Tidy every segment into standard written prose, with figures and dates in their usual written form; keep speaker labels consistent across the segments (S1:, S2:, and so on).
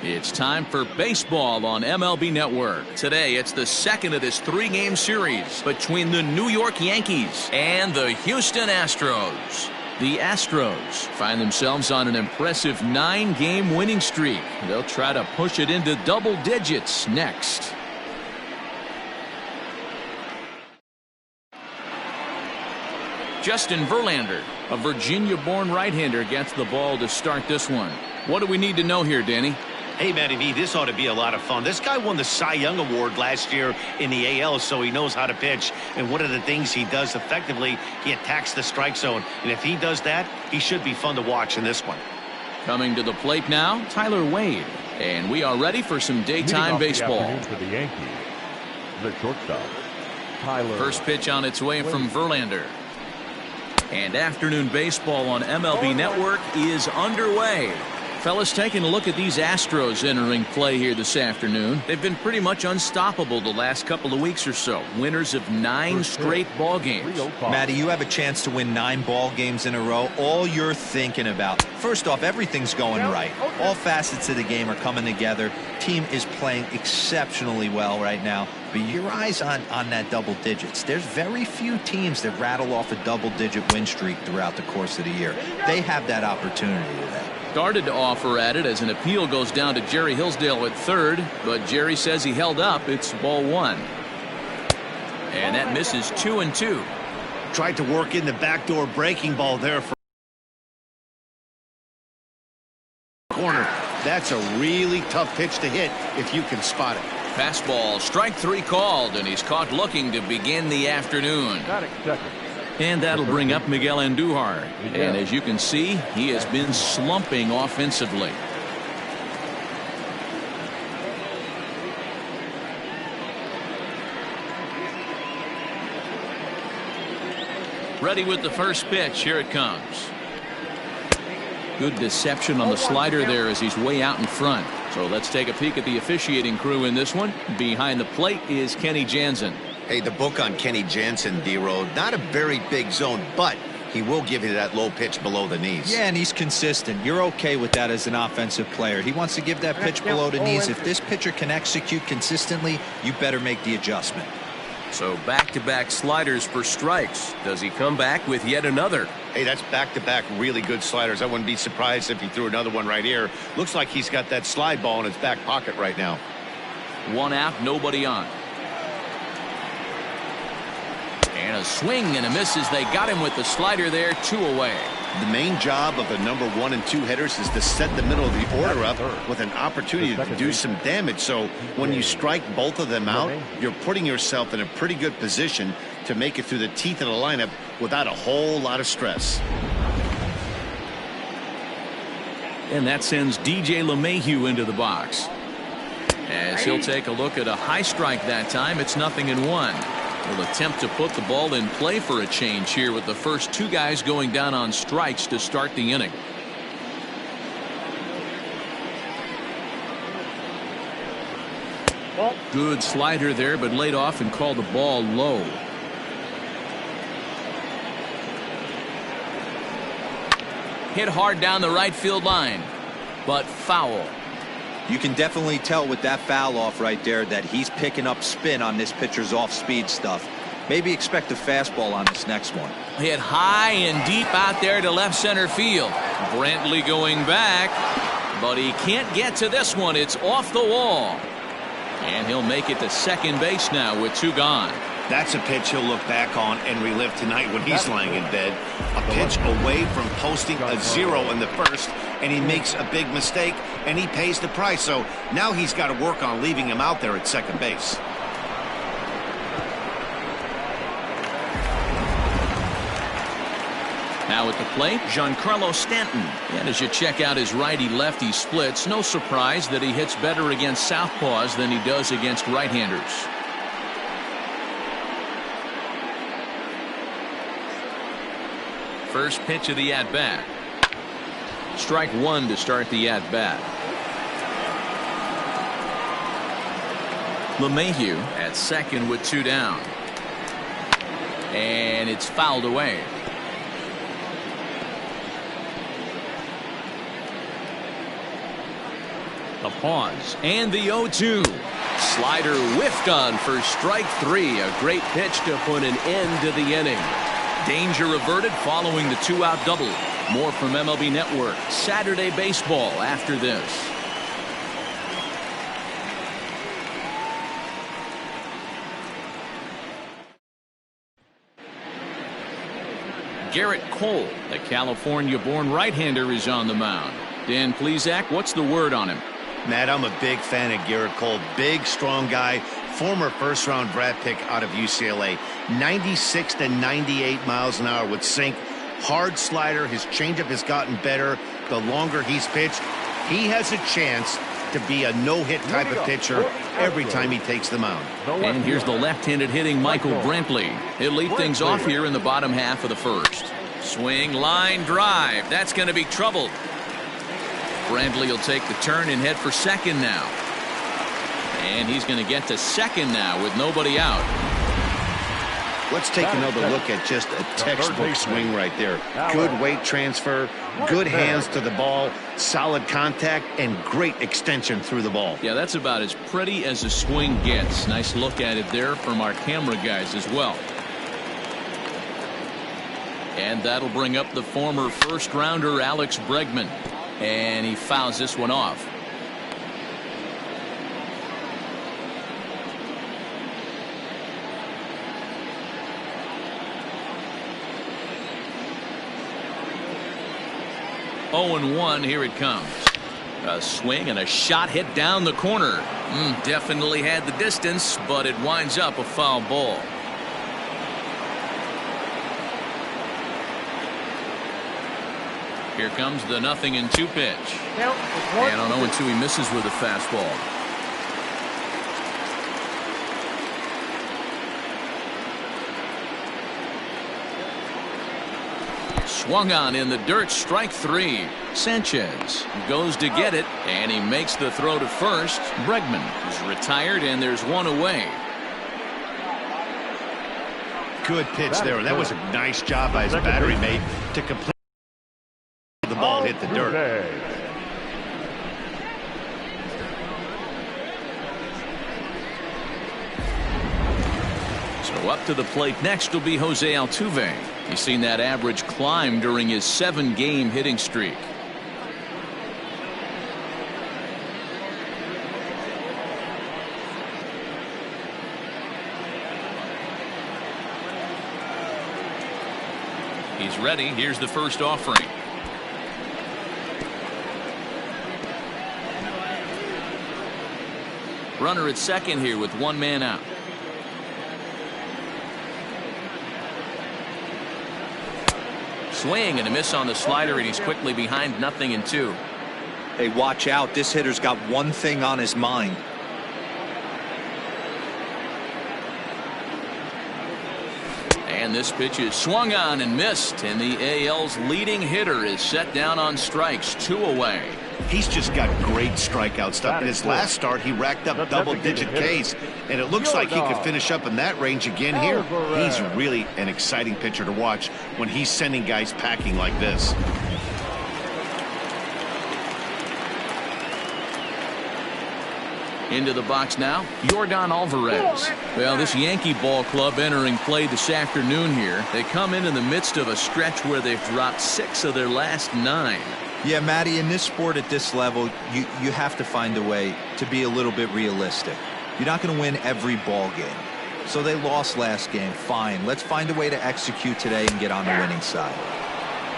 S1: It's time for baseball on MLB Network. Today, it's the second of this three-game series between the New York Yankees and the Houston Astros. The Astros find themselves on an impressive 9-game winning streak. They'll try to push it into double digits next. Justin Verlander, a Virginia-born right-hander, gets the ball to start this one. What do we need to know here, Danny?
S2: Hey, Matty V, this ought to be a lot of fun. This guy won the Cy Young Award last year in the AL, so he knows how to pitch. And one of the things he does effectively, he attacks the strike zone. And if he does that, he should be fun to watch in this one.
S1: Coming to the plate now, Tyler Wade. And we are ready for some daytime baseball.
S3: For the Yankees, the shortstop, Tyler.
S1: First pitch on its way from Verlander. And afternoon baseball on MLB Network is underway. Fellas, taking a look at these Astros entering play here this afternoon. They've been pretty much unstoppable the last couple of weeks or so. Winners of 9 straight ball games.
S4: Matty, you have a chance to win 9 ball games in a row. All you're thinking about, first off, everything's going right. All facets of the game are coming together. Team is playing exceptionally well right now. But your eyes on that double digits. There's very few teams that rattle off a double-digit win streak throughout the course of the year. They have that opportunity today.
S1: Started to offer at it as an appeal goes down to Jerry Hillsdale at third, but Jerry says he held up. It's ball 1. And that misses 2-2.
S2: Tried to work in the backdoor breaking ball there for corner. That's a really tough pitch to hit if you can spot it.
S1: Fastball, strike 3 called, and he's caught looking to begin the afternoon.
S3: Got it, second.
S1: And that'll bring up Miguel Andujar. And as you can see, he has been slumping offensively. Ready with the first pitch. Here it comes. Good deception on the slider there as he's way out in front. So let's take a peek at the officiating crew in this one. Behind the plate is Kenny Jansen.
S2: Hey, the book on Kenny Jansen, D-Road, not a very big zone, but he will give you that low pitch below the knees.
S4: Yeah, and he's consistent. You're okay with that as an offensive player. He wants to give that pitch below the knees. If this pitcher can execute consistently, you better make the adjustment.
S1: So back-to-back sliders for strikes. Does he come back with yet another?
S2: Hey, that's back-to-back really good sliders. I wouldn't be surprised if he threw another one right here. Looks like he's got that slide ball in his back pocket right now. 1 out, nobody on. And a swing and a miss as they got him with the slider there, 2 away. The main job of the number 1 and 2 hitters is to set the middle of the order up with an opportunity to do some damage. So when you strike both of them out, you're putting yourself in a pretty good position to make it through the teeth of the lineup without a whole lot of stress. And that sends DJ LeMahieu into the box. As he'll take a look at a high strike that time. It's 0-1. Will attempt to put the ball in play for a change here with the first 2 guys going down on strikes to start the inning. Good slider there, but laid off and called the ball low. Hit hard down the right field line, but foul.
S4: You can definitely tell with that foul off right there that he's picking up spin on this pitcher's off-speed stuff. Maybe expect a fastball on this next one.
S1: Hit high and deep out there to left center field. Brantley going back, but he can't get to this one. It's off the wall. And he'll make it to second base now with 2 gone. That's a pitch he'll look back on and relive tonight when he's lying in bed. A pitch away from posting a 0 in the first, and he makes a big mistake, and he pays the price. So now he's got to work on leaving him out there at second base. Now at the plate, Giancarlo Stanton. And as you check out his righty-lefty splits, no surprise that he hits better against southpaws than he does against right-handers. First pitch of the at-bat. Strike 1 to start the at-bat. LeMahieu at second with 2 down. And it's fouled away. The pause and the 0-2. Slider whiffed on for strike 3. A great pitch to put an end to the inning. Danger averted following the 2-out double. More from MLB Network Saturday Baseball after this. Garrett Cole, the California-born right-hander, is on the mound. Dan Plesac, what's the word on him?
S2: Matt, I'm a big fan of Garrett Cole. Big, strong guy. Former first-round draft pick out of UCLA. 96 to 98 miles an hour with sink. Hard slider. His changeup has gotten better the longer he's pitched. He has a chance to be a no-hit type of pitcher every time he takes the mound.
S1: And here's the left-handed hitting Michael Brantley. He'll lead things off here in the bottom half of the first. Swing, line, drive. That's going to be trouble. Brantley will take the turn and head for second now. And he's going to get to second now with nobody out.
S2: Let's take another look at just a textbook swing right there. Good weight transfer, good hands to the ball, solid contact, and great extension through the ball.
S1: Yeah, that's about as pretty as a swing gets. Nice look at it there from our camera guys as well. And that'll bring up the former first-rounder Alex Bregman. And he fouls this one off. Oh, 0-1, here it comes. A swing and a shot hit down the corner. Definitely had the distance, but it winds up a foul ball. Here comes the 0-2 pitch. And on 0-2 he misses with a fastball. Swung on in the dirt, strike 3. Sanchez goes to get it, and he makes the throw to first. Bregman is retired, and there's one away.
S2: Good pitch there. That was a nice job by his battery mate to complete. The ball hit the dirt.
S1: So up to the plate next will be Jose Altuve. He's seen that average climb during his 7-game hitting streak. He's ready. Here's the first offering. Runner at second here with one man out. Swing and a miss on the slider, and he's quickly behind 0-2.
S4: Hey, watch out. This hitter's got one thing on his mind.
S1: And this pitch is swung on and missed, and the AL's leading hitter is set down on strikes, 2 away.
S2: He's just got great strikeout stuff. In his last start, he racked up double-digit Ks, and it looks like he could finish up in that range again here. He's really an exciting pitcher to watch when he's sending guys packing like this.
S1: Into the box now, Yordan Alvarez. Well, this Yankee ball club entering play this afternoon here. They come in the midst of a stretch where they've dropped 6 of their last 9.
S4: Yeah, Matty, in this sport at this level, you have to find a way to be a little bit realistic. You're not going to win every ball game. So they lost last game. Fine. Let's find a way to execute today and get on the winning side.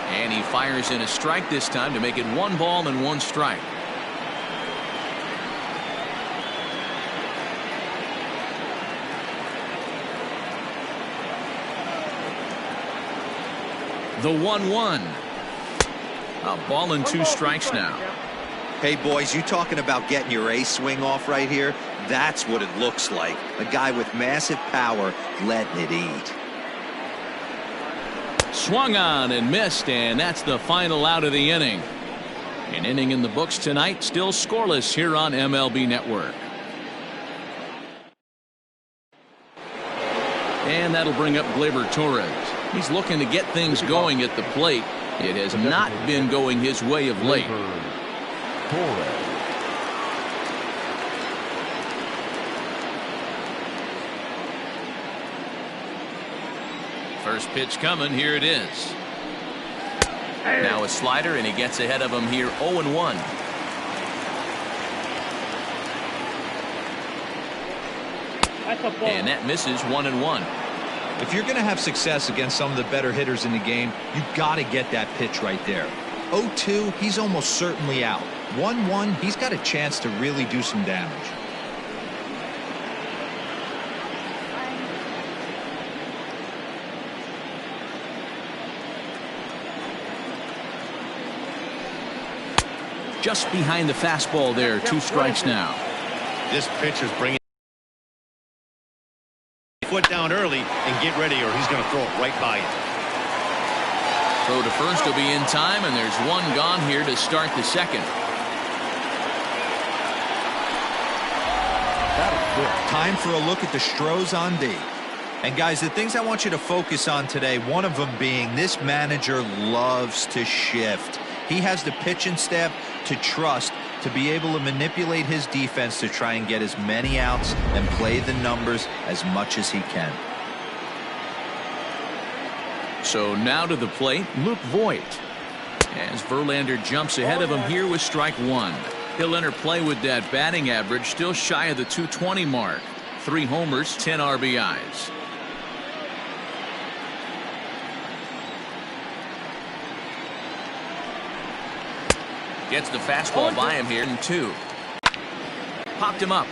S1: And he fires in a strike this time to make it 1 ball and 1 strike. The 1-1. A ball and 2 strikes now.
S4: Hey, boys, you talking about getting your A swing off right here? That's what it looks like. A guy with massive power letting it eat.
S1: Swung on and missed, and that's the final out of the inning. An inning in the books tonight, still scoreless here on MLB Network. And that'll bring up Gleyber Torres. He's looking to get things going at the plate. It has not been going his way of late. First pitch coming. Here it is. Now a slider, and he gets ahead of him here 0-1. And that misses 1-1.
S4: If you're going to have success against some of the better hitters in the game, you've got to get that pitch right there. 0-2, he's almost certainly out. 1-1, he's got a chance to really do some damage.
S1: Just behind the fastball there. 2 strikes now.
S2: This pitcher's bringing foot down early and get ready, or he's going to throw it right by you.
S1: Throw to first will be in time, and there's one gone here to start the second.
S4: Time for a look at the Astros on D. And guys, the things I want you to focus on today, one of them being this manager loves to shift. He has the pitching staff to trust to be able to manipulate his defense to try and get as many outs and play the numbers as much as he can.
S1: So now to the plate, Luke Voit. As Verlander jumps ahead of him here with strike 1. He'll enter play with that batting average still shy of the 220 mark. 3 homers, 10 RBIs. Gets the fastball by him here in 2. Popped him up.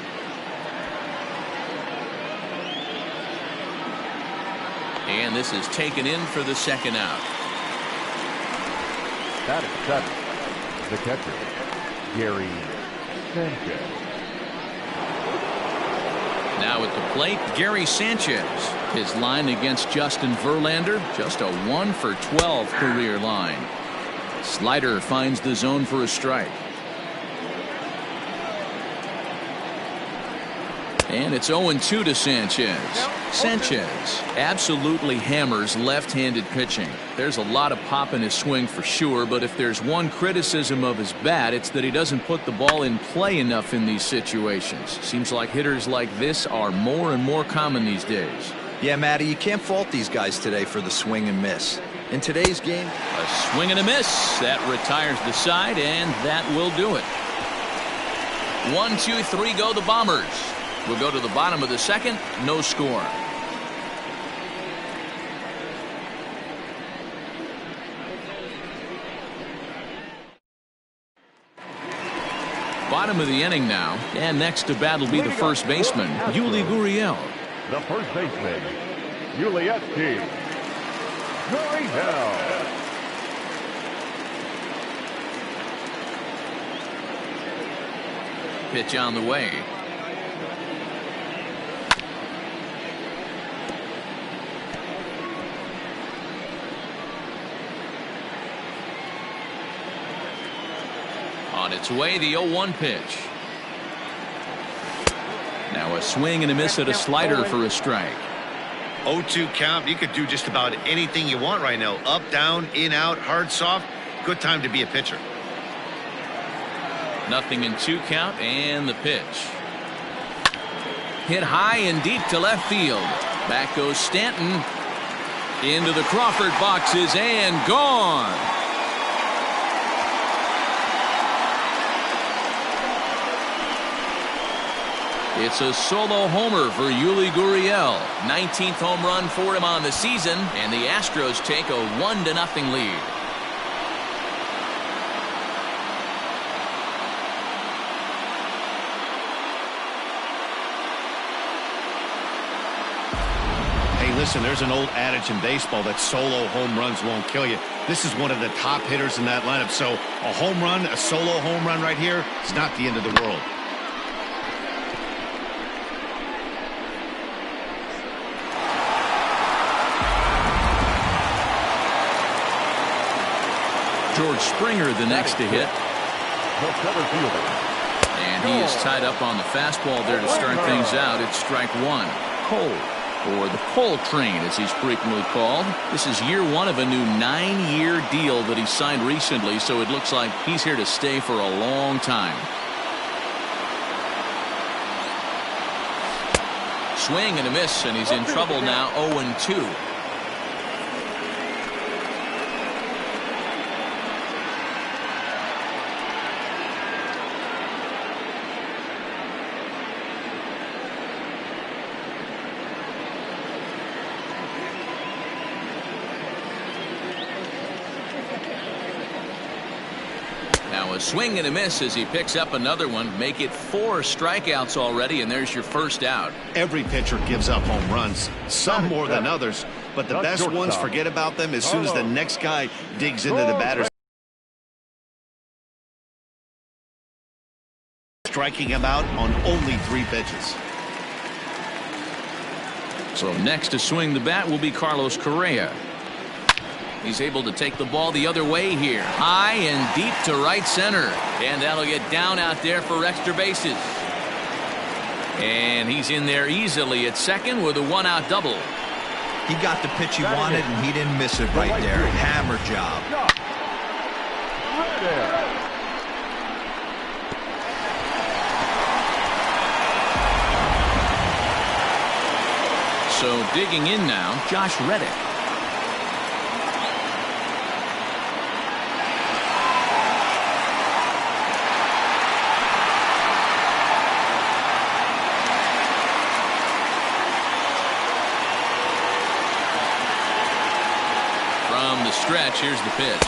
S1: And this is taken in for the second out.
S3: That is 7. The catcher, Gary Sanchez.
S1: Now at the plate, Gary Sanchez. His line against Justin Verlander, just a 1 for 12 career line. Slider finds the zone for a strike. And it's 0-2 to Sanchez. Sanchez absolutely hammers left-handed pitching. There's a lot of pop in his swing for sure, but if there's one criticism of his bat, it's that he doesn't put the ball in play enough in these situations. Seems like hitters like this are more and more common these days.
S4: Yeah, Matty, you can't fault these guys today for the swing and miss. In today's game,
S1: a swing and a miss. That retires the side, and that will do it. 1, 2, 3 go the Bombers. We'll go to the bottom of the second. No score. Bottom of the inning now, and next to bat will be the first baseman, Yuli Gurriel.
S3: The first baseman, Yuli Gurriel.
S1: Pitch on the way. On its way, the 0-1 pitch. Now a swing and a miss at a slider for a strike.
S2: 0-2 count. You could do just about anything you want right now. Up, down, in, out, hard, soft. Good time to be a pitcher.
S1: Nothing in 2 count, and the pitch. Hit high and deep to left field. Back goes Stanton. Into the Crawford boxes and gone. It's a solo homer for Yuli Gurriel. 19th home run for him on the season, and the Astros take a 1-0 lead.
S2: Listen, there's an old adage in baseball that solo home runs won't kill you. This is one of the top hitters in that lineup. So a home run, a solo home run right here is not the end of the world.
S1: George Springer the next to hit. And he is tied up on the fastball there to start things out. It's strike 1. Cole. Or the Cole train, as he's frequently called. This is year 1 of a new 9-year deal that he signed recently, so it looks like he's here to stay for a long time. Swing and a miss, and he's in trouble now. 0-2. Now a swing and a miss as he picks up another one. Make it 4 strikeouts already, and there's your first out.
S2: Every pitcher gives up home runs, some more than others, but the best ones forget about them as soon as the next guy digs into the batter's. Striking him out on only 3 pitches.
S1: So next to swing the bat will be Carlos Correa. He's able to take the ball the other way here. High and deep to right center. And that'll get down out there for extra bases. And he's in there easily at second with a 1-out double.
S4: He got the pitch he wanted, and he didn't miss it right there. Hammer job.
S1: So digging in now, Josh Reddick. From the stretch, here's the pitch.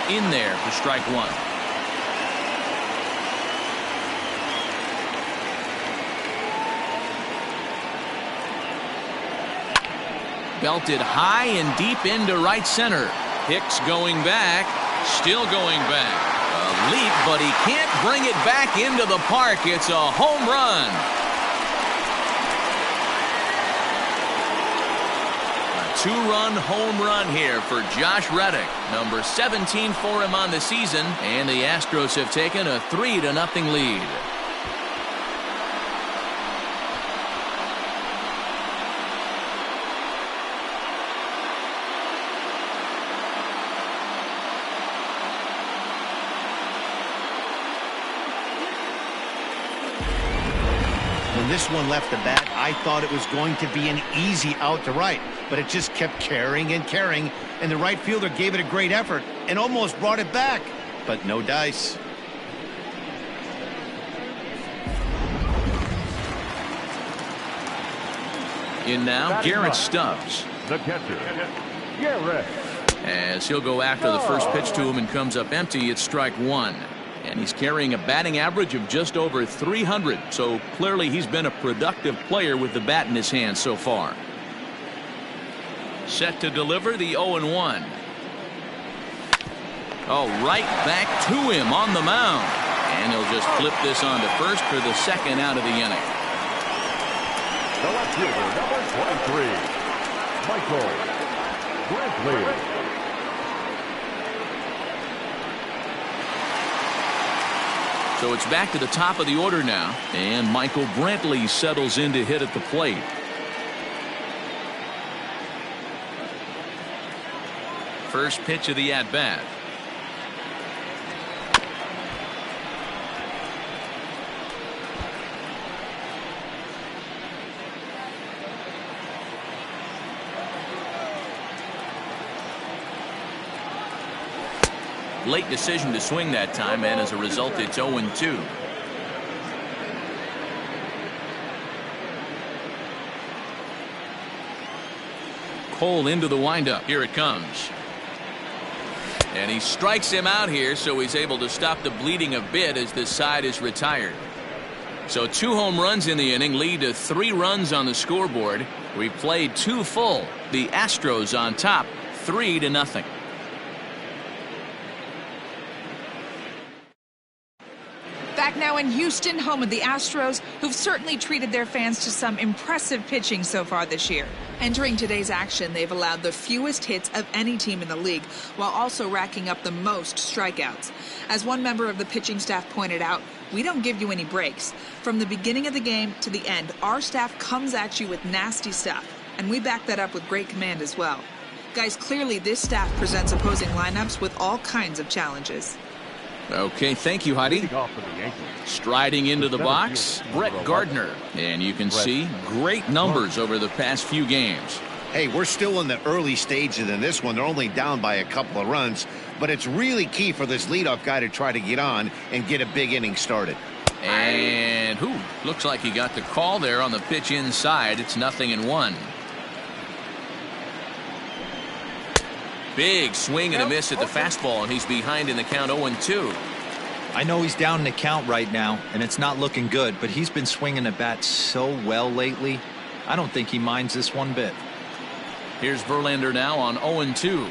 S1: In there for strike 1. Belted high and deep into right center. Hicks going back, still going back. A leap, but he can't bring it back into the park. It's a home run. A 2-run home run here for Josh Reddick. Number 17 for him on the season, and the Astros have taken a 3-0 lead.
S2: When this one left the bat, I thought it was going to be an easy out to right, but it just kept carrying and carrying, and the right fielder gave it a great effort and almost brought it back, but no dice.
S1: In now, Garrett Stubbs.
S3: The catcher, Garrett.
S1: As he'll go after the first pitch to him and comes up empty, it's strike 1. And he's carrying a batting average of just over 300. So clearly he's been a productive player with the bat in his hand so far. Set to deliver the 0-1. Oh, right back to him on the mound. And he'll just flip this on to first for the 2nd out of the inning.
S3: The left fielder, number 23, Michael Brantley.
S1: So it's back to the top of the order now, and Michael Brantley settles in to hit at the plate. First pitch of the at-bat. Late decision to swing that time, and as a result it's 0-2. Cole into the windup. Here it comes. And he strikes him out here, so he's able to stop the bleeding a bit as this side is retired. So 2 home runs in the inning lead to 3 runs on the scoreboard. We played 2 full. The Astros on top 3-0.
S5: Back now in Houston, home of the Astros, who've certainly treated their fans to some impressive pitching so far this year. Entering today's action, they've allowed the fewest hits of any team in the league, while also racking up the most strikeouts. As one member of the pitching staff pointed out, we don't give you any breaks. From the beginning of the game to the end, our staff comes at you with nasty stuff, and we back that up with great command as well. Guys, clearly this staff presents opposing lineups with all kinds of challenges.
S1: Okay, thank you, Heidi. Striding into the box, Brett Gardner. And you can see great numbers over the past few games.
S2: Hey, we're still in the early stages in this one. They're only down by a couple of runs, but it's really key for this leadoff guy to try to get on and get a big inning started.
S1: And looks like he got the call there on the pitch inside. It's 0-1. Big swing and a miss at the fastball, and he's behind in the count 0-2.
S4: I know he's down in the count right now, and it's not looking good, but he's been swinging the bat so well lately. I don't think he minds this one bit.
S1: Here's Verlander now on 0-2.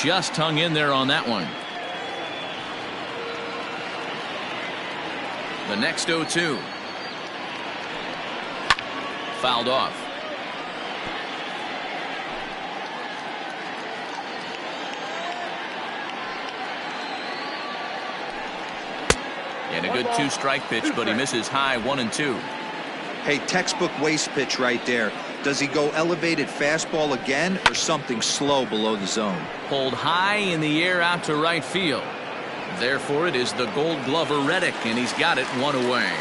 S1: Just hung in there on that one. The next 0-2. Fouled off. And a good 2-strike pitch, but he misses high 1-2.
S4: Hey, textbook waste pitch right there. Does he go elevated fastball again or something slow below the zone?
S1: Pulled high in the air out to right field. Therefore, it is the Gold Glover Reddick, and he's got it one away.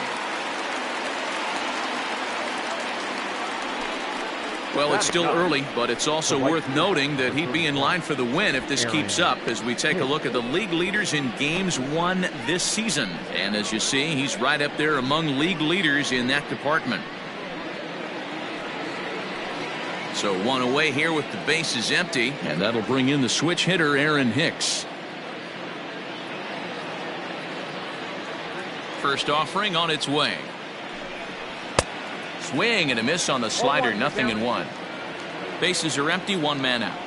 S1: Well, it's still early, but it's also worth noting that he'd be in line for the win if this keeps up as we take a look at the league leaders in games won this season. And as you see, he's right up there among league leaders in that department. So one away here with the bases empty, and that'll bring in the switch hitter Aaron Hicks. First offering on its way. Swing and a miss on the slider, 0-1. Bases are empty, one man out.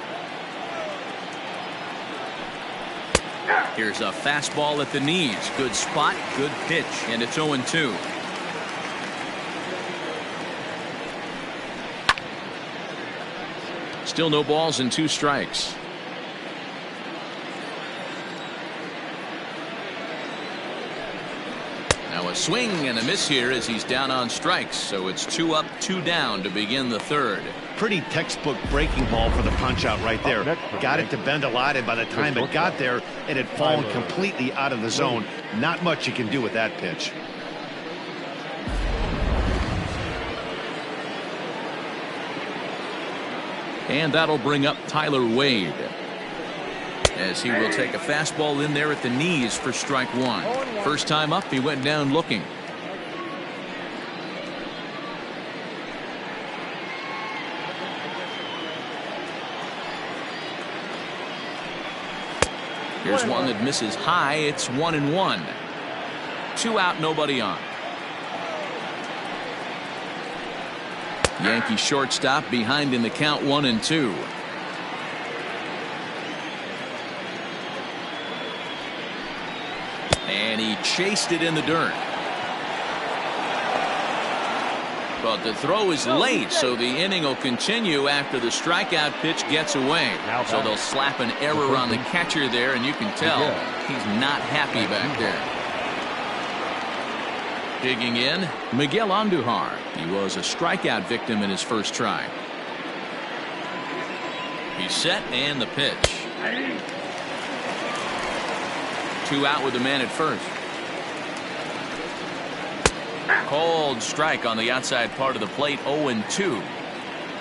S1: Here's a fastball at the knees. Good spot, good pitch, and it's 0-2. Still no balls and 2 strikes. Now a swing and a miss here as he's down on strikes. So it's 2 up, 2 down to begin the third.
S2: Pretty textbook breaking ball for the punch out right there. Got it to bend a lot, and by the time it got there, it had fallen completely out of the zone. Not much you can do with that pitch.
S1: And that'll bring up Tyler Wade, as he will take a fastball in there at the knees for strike 1. First time up, he went down looking. Here's one that misses high. It's 1-1. 2 out, nobody on. Yankee shortstop behind in the count, 1-2. And he chased it in the dirt. But the throw is late, so the inning will continue after the strikeout pitch gets away. So they'll slap an error on the catcher there, and you can tell he's not happy back there. Digging in, Miguel Andujar. He was a strikeout victim in his first try. He's set, and the pitch. 2 out with the man at first. Cold strike on the outside part of the plate, 0-2.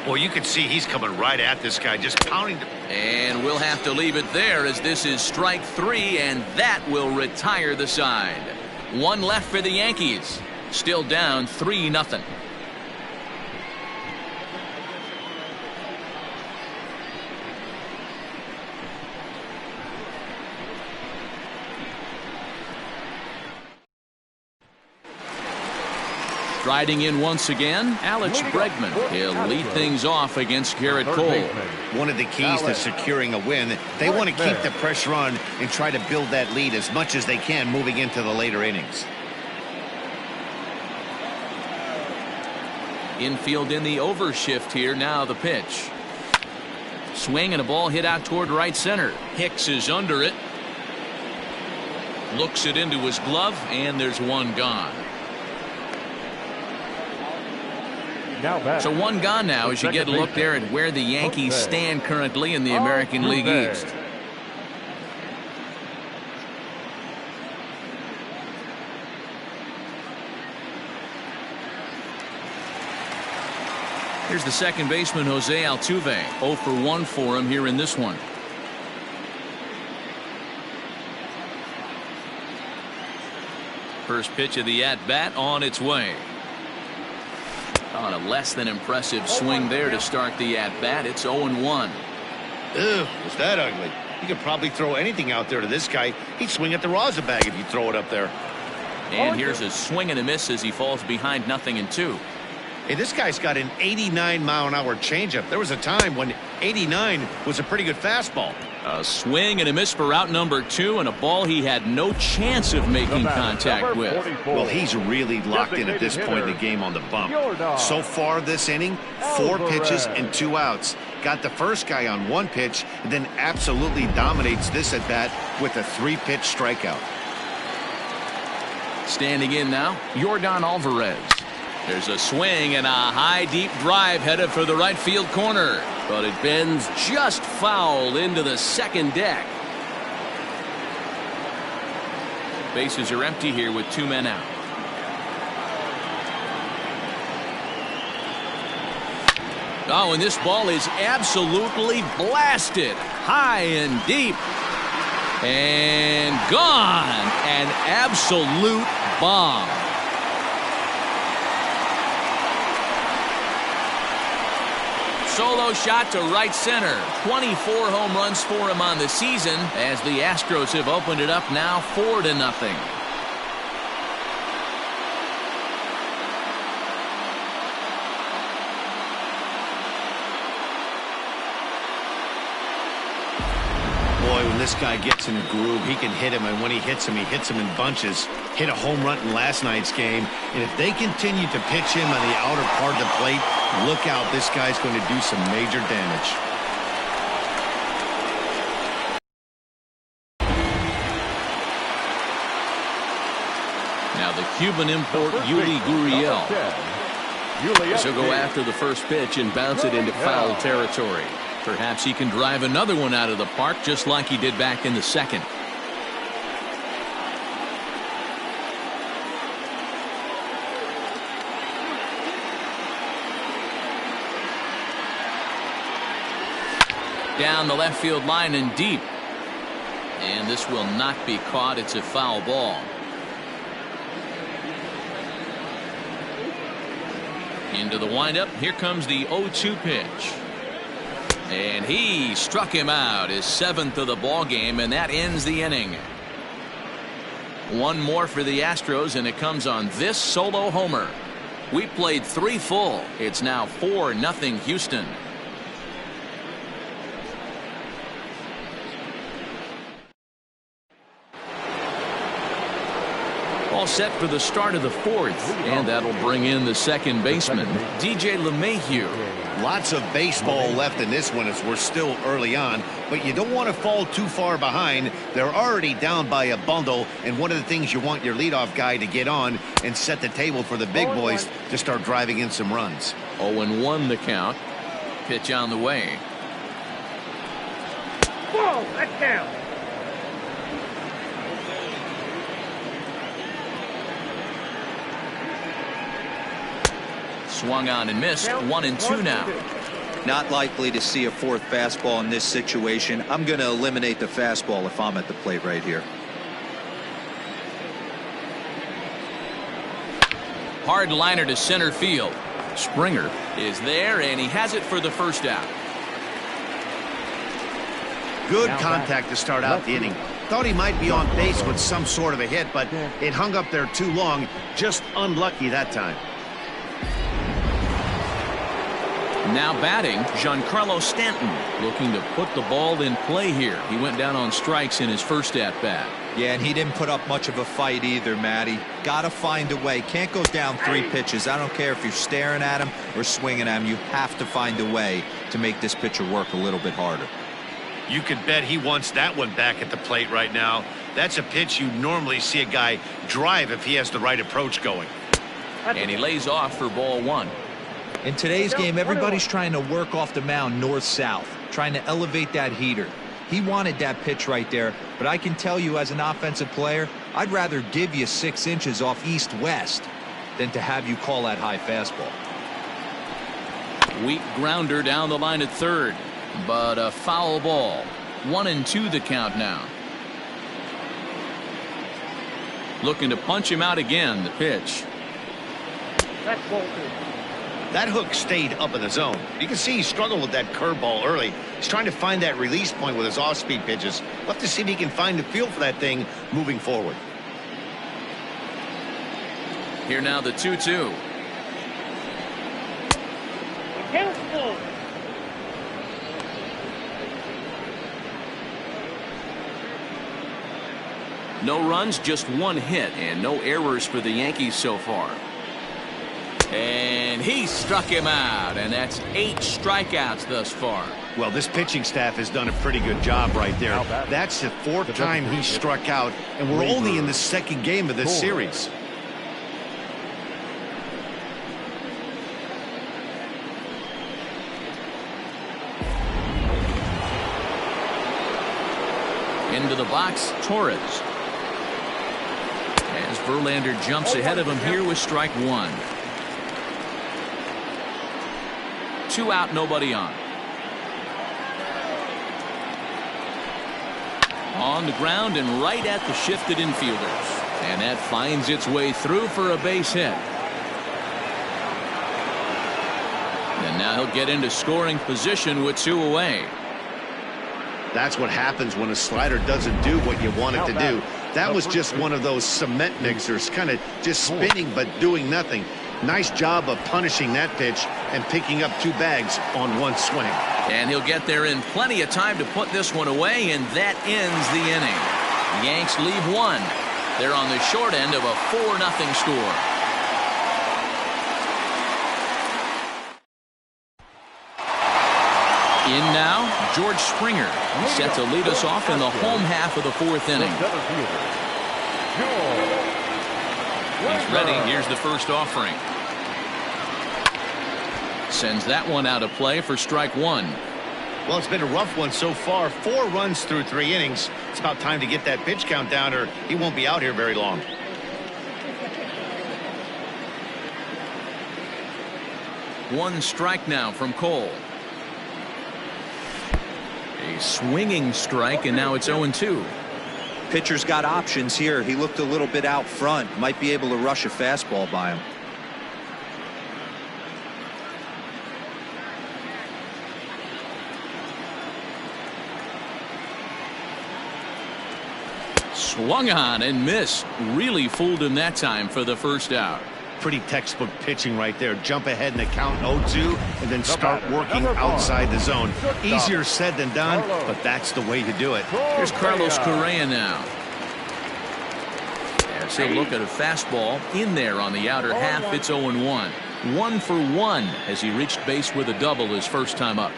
S2: Well, you can see he's coming right at this guy, just pounding.
S1: And we'll have to leave it there, as this is strike 3, and that will retire the side. 1 left for the Yankees. Still down 3-0. Riding in once again, Alex Bregman. He'll lead things off against Garrett Cole.
S2: One of the keys to securing a win, they want to keep the pressure on and try to build that lead as much as they can moving into the later innings.
S1: Infield in the overshift here. Now the pitch. Swing and a ball hit out toward right center. Hicks is under it. Looks it into his glove, and there's one gone. So one gone now as you get a look there at where the Yankees stand currently in the American League East. Here's the second baseman, Jose Altuve. 0 for 1 for him here in this one. First pitch of the at-bat on its way. On a less than impressive swing there to start the at-bat. It's 0-1.
S2: Ew, was that ugly? You could probably throw anything out there to this guy. He'd swing at the rosin bag if you throw it up there.
S1: And here's a swing and a miss as he falls behind 0-2.
S2: Hey, this guy's got an 89-mile-an-hour changeup. There was a time when 89 was a pretty good fastball.
S1: A swing and a miss for out number 2, and a ball he had no chance of making contact with.
S2: Well, he's really locked in at this point in the game on the bump. So far this inning, 4 pitches and 2 outs. Got the first guy on 1 pitch, and then absolutely dominates this at bat with a 3-pitch strikeout.
S1: Standing in now, Yordan Alvarez. There's a swing and a high deep drive headed for the right field corner, but it bends just foul into the second deck. Bases are empty here with 2 men out. Oh, and this ball is absolutely blasted high and deep and gone. An absolute bomb. Solo shot to right center. 24 home runs for him on the season as the Astros have opened it up now 4-0.
S2: Boy, when this guy gets in a groove, he can hit him, and when he hits him in bunches. Hit a home run in last night's game, and if they continue to pitch him on the outer part of the plate, look out, this guy's going to do some major damage.
S1: Now the Cuban import Yuli Gurriel. He'll go after the first pitch and bounce it into foul territory. Perhaps he can drive another one out of the park just like he did back in the second. Down the left field line and deep. And this will not be caught. It's a foul ball. Into the windup. Here comes the 0-2 pitch. And he struck him out, his 7th of the ball game, and that ends the inning. One more for the Astros, and it comes on this solo homer. We played 3 full. It's now 4-0 Houston. All set for the start of the 4th, and that'll bring in the second baseman, DJ LeMahieu.
S2: Lots of baseball left in this one as we're still early on, but you don't want to fall too far behind. They're already down by a bundle, and one of the things you want your leadoff guy to get on and set the table for the big boys to start driving in some runs.
S1: 0-1 the count. Pitch on the way.
S6: Whoa, that's down.
S1: Swung on and missed. 1-2 now.
S4: Not likely to see a 4th fastball in this situation. I'm going to eliminate the fastball if I'm at the plate right here.
S1: Hard liner to center field. Springer is there, and he has it for the first out.
S2: Good contact to start out the inning. Thought he might be on base with some sort of a hit, but it hung up there too long. Just unlucky that time.
S1: Now batting, Giancarlo Stanton, looking to put the ball in play here. He went down on strikes in his first at-bat.
S4: Yeah, and he didn't put up much of a fight either, Matty. Got to find a way. Can't go down 3 pitches. I don't care if you're staring at him or swinging at him. You have to find a way to make this pitcher work a little bit harder.
S2: You could bet he wants that one back at the plate right now. That's a pitch you normally see a guy drive if he has the right approach going.
S1: And he lays off for ball 1.
S4: In today's game, everybody's trying to work off the mound north-south, trying to elevate that heater. He wanted that pitch right there, but I can tell you as an offensive player, I'd rather give you 6 inches off east-west than to have you call that high fastball.
S1: Weak grounder down the line at third, but a foul ball. 1-2 the count now. Looking to punch him out again. The pitch.
S2: That hook stayed up in the zone. You can see he struggled with that curveball early. He's trying to find that release point with his off-speed pitches. We'll have to see if he can find the feel for that thing moving forward.
S1: Here now the 2-2. No runs, just one hit, and no errors for the Yankees so far. And he struck him out, and that's 8 strikeouts thus far.
S2: Well, this pitching staff has done a pretty good job right there. That's the 4th time he struck out, and we're only in the 2nd game of this series.
S1: Into the box, Torres. As Verlander jumps ahead of him here with strike 1. 2 out, nobody on. On the ground and right at the shifted infielders. And that finds its way through for a base hit. And now he'll get into scoring position with 2 away.
S2: That's what happens when a slider doesn't do what you want it to do. That was just one of those cement mixers, kind of just spinning but doing nothing. Nice job of punishing that pitch and picking up 2 bags on 1 swing.
S1: And he'll get there in plenty of time to put this one away, and that ends the inning. The Yanks leave 1. They're on the short end of a 4-0 score. In now, George Springer, set to lead us off in the home half of the 4th inning. He's ready. Here's the first offering. Sends that one out of play for strike 1.
S2: Well, it's been a rough one so far. 4 runs through 3 innings. It's about time to get that pitch count down, or he won't be out here very long.
S1: One strike now from Cole. A swinging strike, and now it's 0-2.
S4: Pitcher's got options here. He looked a little bit out front. Might be able to rush a fastball by him.
S1: Swung on and missed. Really fooled him that time for the first out.
S2: Pretty textbook pitching right there. Jump ahead in the count 0-2 and then start working outside the zone. Easier said than done, but that's the way to do it.
S1: Here's Carlos Correa now. As he'll look at a fastball in there on the outer half. It's 0-1. 1 for 1 as he reached base with a double his first time up.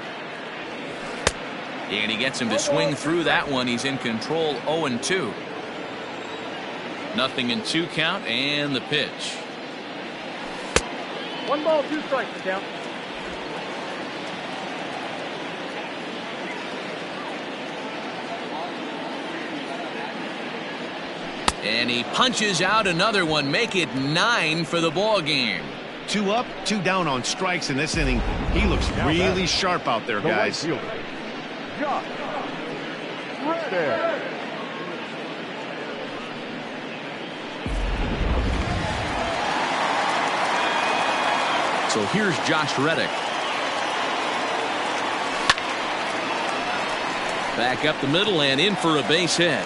S1: And he gets him to swing through that one. He's in control. 0-2. 0-2 count, and the pitch.
S6: 1 ball, 2 strikes, count.
S1: And he punches out another one. Make it 9 for the ball game.
S2: 2 up, 2 down on strikes in this inning. He looks really sharp out there, guys.
S1: So here's Josh Reddick. Back up the middle and in for a base hit.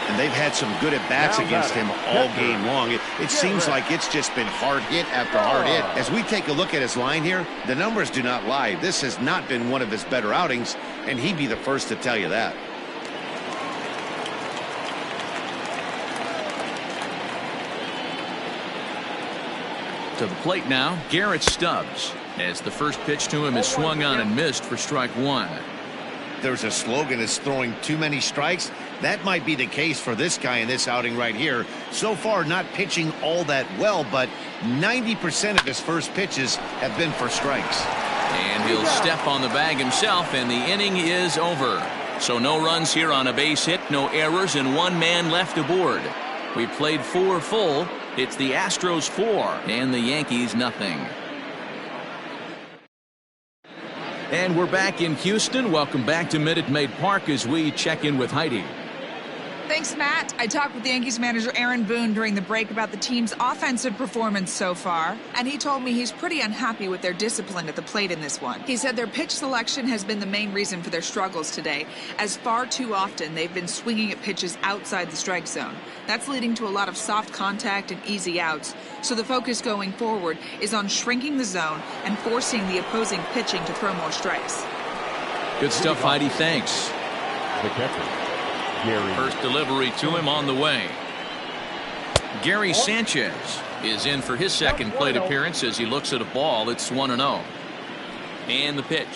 S2: And they've had some good at-bats against him all game long. It seems like it's just been hard hit after hard hit. As we take a look at his line here, the numbers do not lie. This has not been one of his better outings, and he'd be the first to tell you that.
S1: To the plate now, Garrett Stubbs, as the first pitch to him is swung on and missed for strike 1.
S2: There's a slogan that's throwing too many strikes. That might be the case for this guy in this outing right here. So far, not pitching all that well, but 90% of his first pitches have been for strikes.
S1: And he'll step on the bag himself, and the inning is over. So no runs here on a base hit, no errors, and 1 man left aboard. We played 4 full. It's the Astros 4 and the Yankees nothing. And we're back in Houston. Welcome back to Minute Maid Park as we check in with Heidi.
S5: Thanks, Matt. I talked with Yankees manager Aaron Boone during the break about the team's offensive performance so far, and he told me he's pretty unhappy with their discipline at the plate in this one. He said their pitch selection has been the main reason for their struggles today, as far too often they've been swinging at pitches outside the strike zone. That's leading to a lot of soft contact and easy outs, so the focus going forward is on shrinking the zone and forcing the opposing pitching to throw more strikes.
S1: Good stuff, Heidi. Thanks.
S3: The catcher, Gary.
S1: First delivery to him on the way. Gary Sanchez is in for his second plate appearance as he looks at a ball. It's 1-0. And the pitch.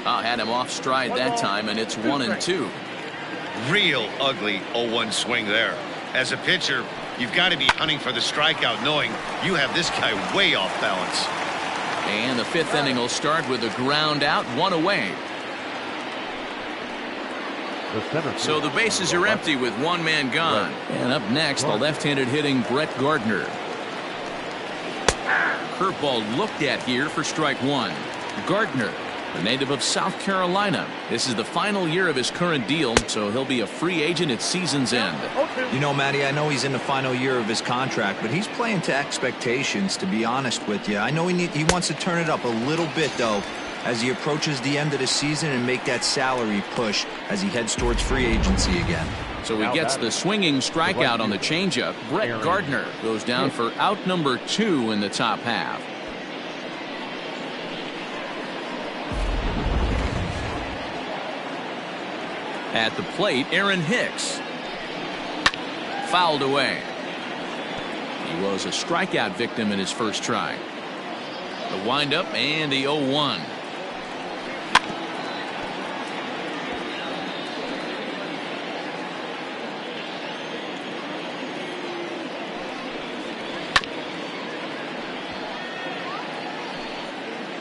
S1: Had him off stride that time, and it's 1-2.
S2: Real ugly 0-1 swing there. As a pitcher, you've got to be hunting for the strikeout, knowing you have this guy way off balance.
S1: And the fifth inning will start with a ground out, one away. So the bases are empty with one man gone. And up next, the left-handed hitting Brett Gardner. Curveball looked at here for strike one. Gardner, a native of South Carolina. This is the final year of his current deal, so he'll be a free agent at season's end.
S4: You know, Matty, I know he's in the final year of his contract, but he's playing to expectations, to be honest with you. I know he wants to turn it up a little bit, though, as he approaches the end of the season and make that salary push as he heads towards free agency again.
S1: So he gets the swinging strikeout on the changeup. Brett Gardner goes down for out number 2 in the top half. At the plate, Aaron Hicks. Fouled away. He was a strikeout victim in his first try. The windup and the 0-1.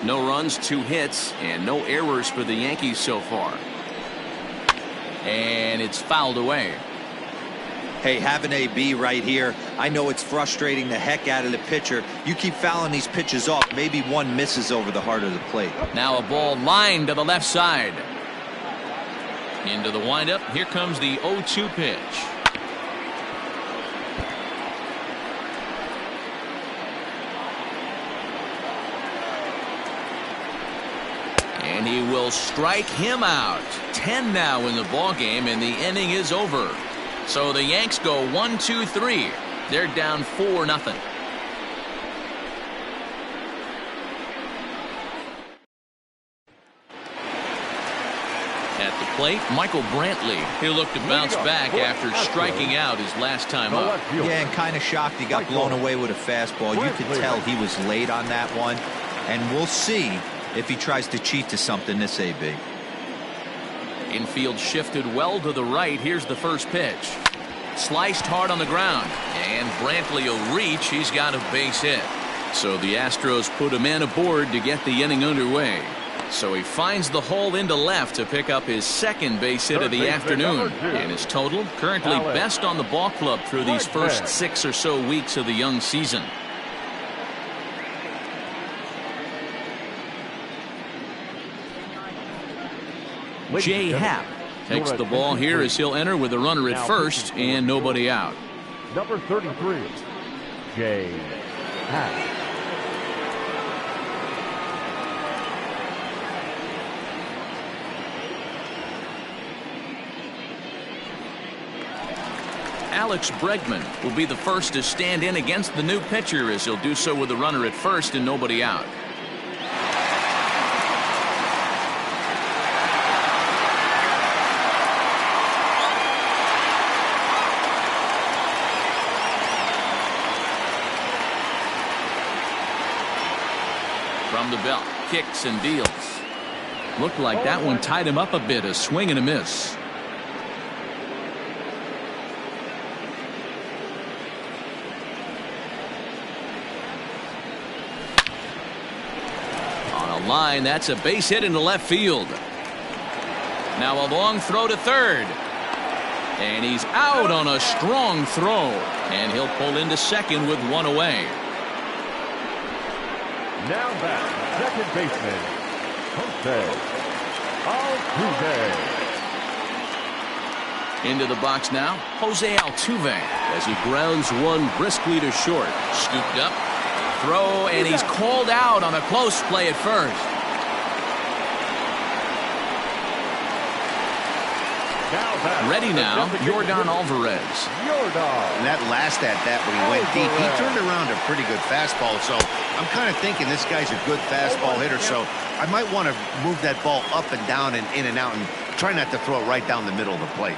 S1: No runs, 2 hits, and no errors for the Yankees so far. And it's fouled away.
S4: Hey, have an AB right here. I know it's frustrating the heck out of the pitcher. You keep fouling these pitches off, maybe one misses over the heart of the plate.
S1: Now a ball lined to the left side. Into the windup. Here comes the 0-2 pitch. And he will strike him out. 10 now in the ball game, and the inning is over. So the Yanks go 1-2-3. They're down 4-0. At the plate, Michael Brantley. He'll look to bounce back after striking out his last time up.
S4: Yeah, and kind of shocked he got blown away with a fastball. You could tell he was late on that one, and we'll see if he tries to cheat to something this AB.
S1: Infield shifted well to the right. Here's the first pitch. Sliced hard on the ground, and Brantley will reach. He's got a base hit. So the Astros put a man aboard to get the inning underway. So he finds the hole into left to pick up his second base hit of the afternoon. And his total currently best on the ball club through these first 6 or so weeks of the young season. Jay Happ takes the ball here as he'll enter with a runner at first and nobody out.
S3: Number 33, Jay Happ.
S1: Alex Bregman will be the first to stand in against the new pitcher as he'll do so with a runner at first and nobody out. From the belt, kicks and deals. Looked like that one tied him up a bit. A swing and a miss. On a line, that's a base hit into left field. Now a long throw to third. And he's out on a strong throw. And he'll pull into second with one away.
S3: Now back, second baseman, Jose Altuve.
S1: Into the box now, Jose Altuve, as he grounds one briskly to short. Scooped up, throw, and he's called out on a close play at first. Ready now, Yordan Alvarez.
S2: And that last at that when he went deep, he turned around a pretty good fastball. So I'm kind of thinking this guy's a good fastball hitter. So I might want to move that ball up and down and in and out and try not to throw it right down the middle of the plate.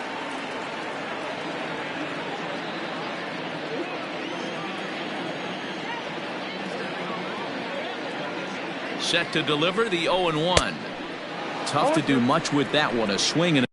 S1: Set to deliver the 0-1. Tough to do much with that one. A swing and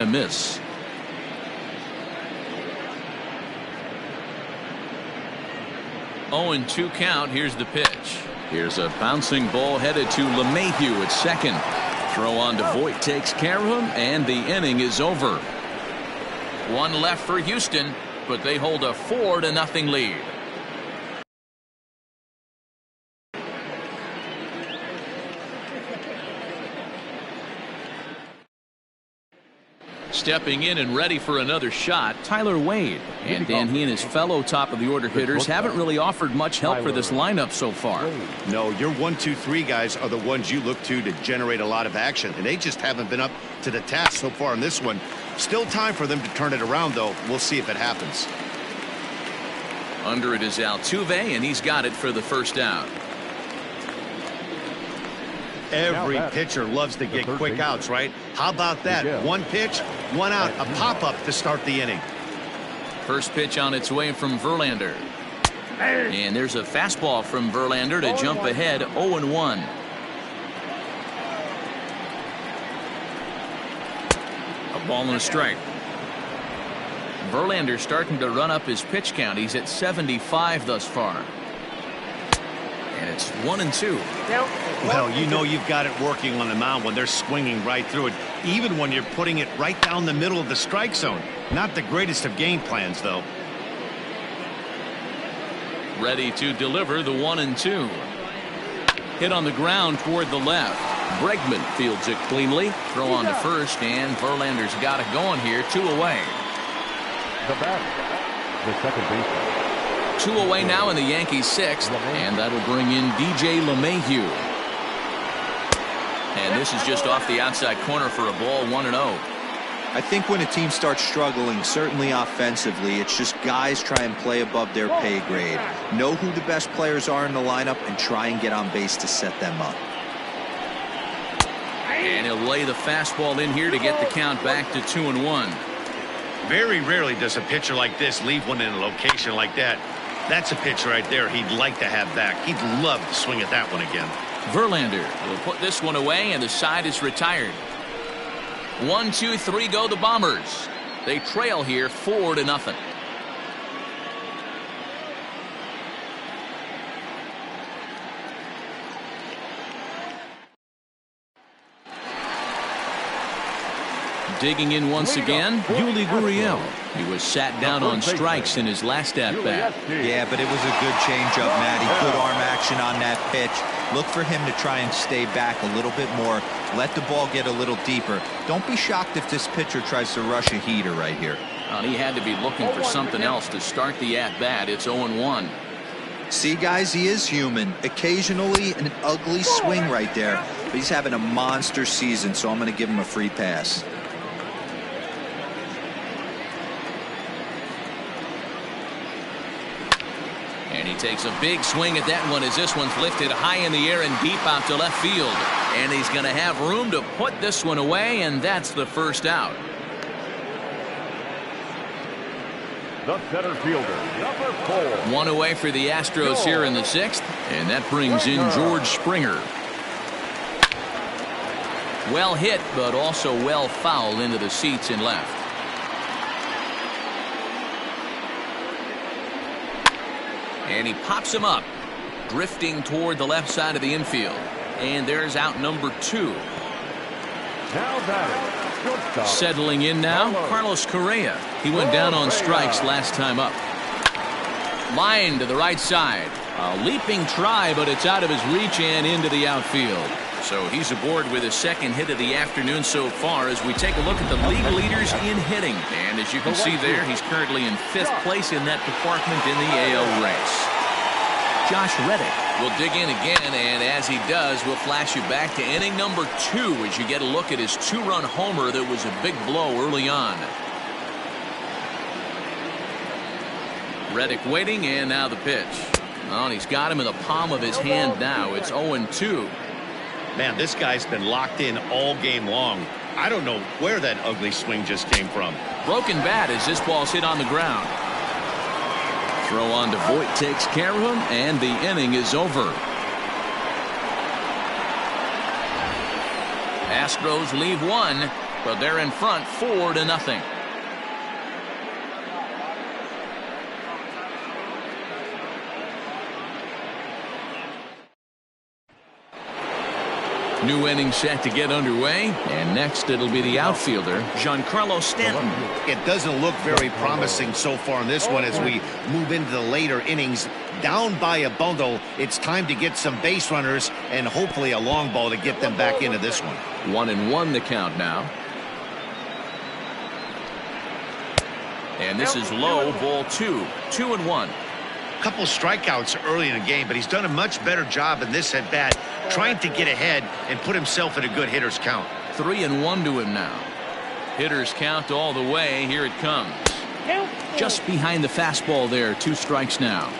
S1: a miss. Oh, and 2 count. Here's the pitch. Here's a bouncing ball headed to LeMahieu at second. Throw on to Voit takes care of him, and the inning is over. One left for Houston, but they hold a 4-0 lead. Stepping in and ready for another shot, Tyler Wade. And Dan, he and his fellow top-of-the-order hitters haven't really offered much help for this lineup so far.
S2: No, your 1, 2, 3 guys are the ones you look to generate a lot of action, and they just haven't been up to the task so far in this one. Still time for them to turn it around, though. We'll see if it happens.
S1: Under it is Altuve, and he's got it for the first out.
S2: Every pitcher loves to get quick outs, right? How about that? One pitch, one out, a pop-up to start the inning.
S1: First pitch on its way from Verlander. And there's a fastball from Verlander to jump ahead 0-1. A ball and a strike. Verlander starting to run up his pitch count. He's at 75 thus far. And it's 1-2.
S2: Well, you know you've got it working on the mound when they're swinging right through it, even when you're putting it right down the middle of the strike zone. Not the greatest of game plans, though.
S1: Ready to deliver the 1-2. Hit on the ground toward the left. Bregman fields it cleanly. Throw on to first, and Verlander's got it going here. 2 away.
S3: The batter, the second baseman.
S1: 2 away now in the Yankees' 6th, and that'll bring in DJ LeMahieu. And this is just off the outside corner for a ball. 1-0.
S4: I think when a team starts struggling, certainly offensively, it's just guys try and play above their pay grade. Know who the best players are in the lineup and try and get on base to set them up.
S1: And he'll lay the fastball in here to get the count back to 2-1.
S2: Very rarely does a pitcher like this leave one in a location like that. That's a pitch right there he'd like to have back. He'd love to swing at that one again.
S1: Verlander will put this one away, and the side is retired. 1, 2, 3 go the Bombers. They trail here 4-0. Digging in once again, Yuli Gurriel. He was sat down on strikes in his last at-bat.
S4: Yeah, but it was a good changeup, Matty. Good arm action on that pitch. Look for him to try and stay back a little bit more. Let the ball get a little deeper. Don't be shocked if this pitcher tries to rush a heater right here.
S1: He had to be looking for something else to start the at-bat. It's 0-1.
S4: See, guys, he is human. Occasionally an ugly swing right there. But he's having a monster season, so I'm going to give him a free pass.
S1: And he takes a big swing at that one as this one's lifted high in the air and deep out to left field. And he's going to have room to put this one away, and that's the first out.
S3: The center fielder, number 4.
S1: 1 away for the Astros here in the 6th, and that brings in George Springer. Well hit, but also well fouled into the seats in left. And he pops him up, drifting toward the left side of the infield. And there's out number 2.
S3: Now batting, shortstop.
S1: Settling in now, Carlos Correa. He went down on strikes last time up. Line to the right side. A leaping try, but it's out of his reach and into the outfield. So he's aboard with his second hit of the afternoon so far as we take a look at the league leaders in hitting. And as you can see there, he's currently in 5th place in that department in the AL race. Josh Reddick will dig in again, and as he does, we'll flash you back to inning number 2 as you get a look at his 2-run homer that was a big blow early on. Reddick waiting, and now the pitch. Oh, and he's got him in the palm of his hand now. It's 0-2.
S2: Man, this guy's been locked in all game long. I don't know where that ugly swing just came from.
S1: Broken bat as this ball's hit on the ground. Throw on to Voit takes care of him, and the inning is over. Astros leave 1, but they're in front 4-0. New inning set to get underway, and next it'll be the outfielder, Giancarlo Stanton.
S2: It doesn't look very promising so far in this one as we move into the later innings. Down by a bundle, it's time to get some base runners and hopefully a long ball to get them back into this one.
S1: 1-1 the count now. And this is low, ball 2. 2-1.
S2: Couple strikeouts early in the game, but he's done a much better job in this at bat trying to get ahead and put himself in a good hitter's count.
S1: 3-1 to him now. Hitter's count all the way. Here it comes. Just behind the fastball there. 2 strikes now.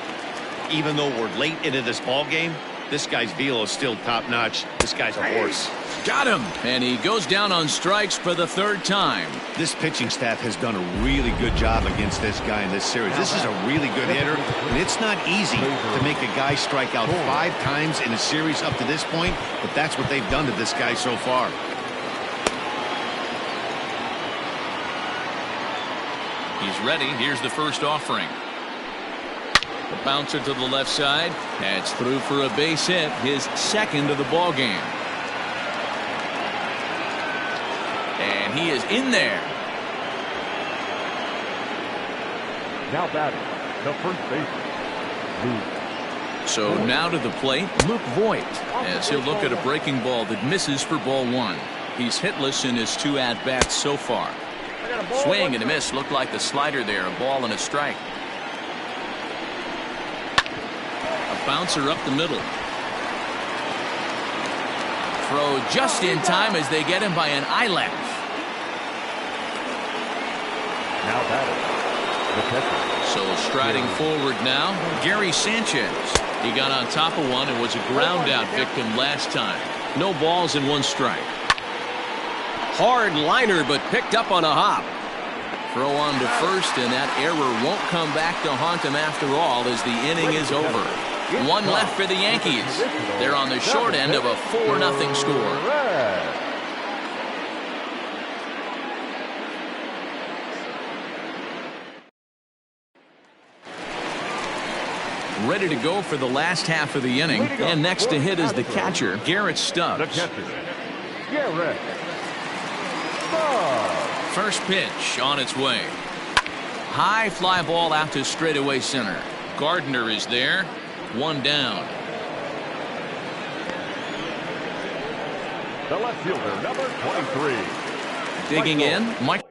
S2: Even though we're late into this ball game, this guy's velo is still top notch. This guy's a horse.
S1: Got him, and he goes down on strikes for the 3rd time.
S2: This pitching staff has done a really good job against this guy in this series. This is a really good hitter, and it's not easy to make a guy strike out 5 times in a series up to this point, but that's what they've done to this guy so far.
S1: He's ready. Here's the first offering. The bouncer to the left side. That's through for a base hit, his 2nd of the ball game. And he is in there.
S3: Now batting, the first baseman,
S1: So now to the plate, Luke Voigt, as he'll look at a breaking ball that misses for ball one. He's hitless in his 2 at-bats so far. Swing and a miss. Looked like the slider there. A ball and a strike. A bouncer up the middle. Throw just in time as they get him by an eyelash.
S3: Now batting, the catcher.
S1: So striding forward now, Gary Sanchez. He got on top of one and was a ground out victim last time. No balls and 1 strike.
S6: Hard liner, but picked up on a hop.
S1: Throw on to first, and that error won't come back to haunt him after all as the inning is over. 1 left for the Yankees. They're on the short end of a 4-0 score. Ready to go for the last half of the inning. And next to hit is the catcher, Garrett Stubbs.
S3: The catcher, Garrett Stubbs.
S1: First pitch on its way. High fly ball out to straightaway center. Gardner is there. 1 down.
S3: The left fielder, number 23.
S1: Digging in, Mike.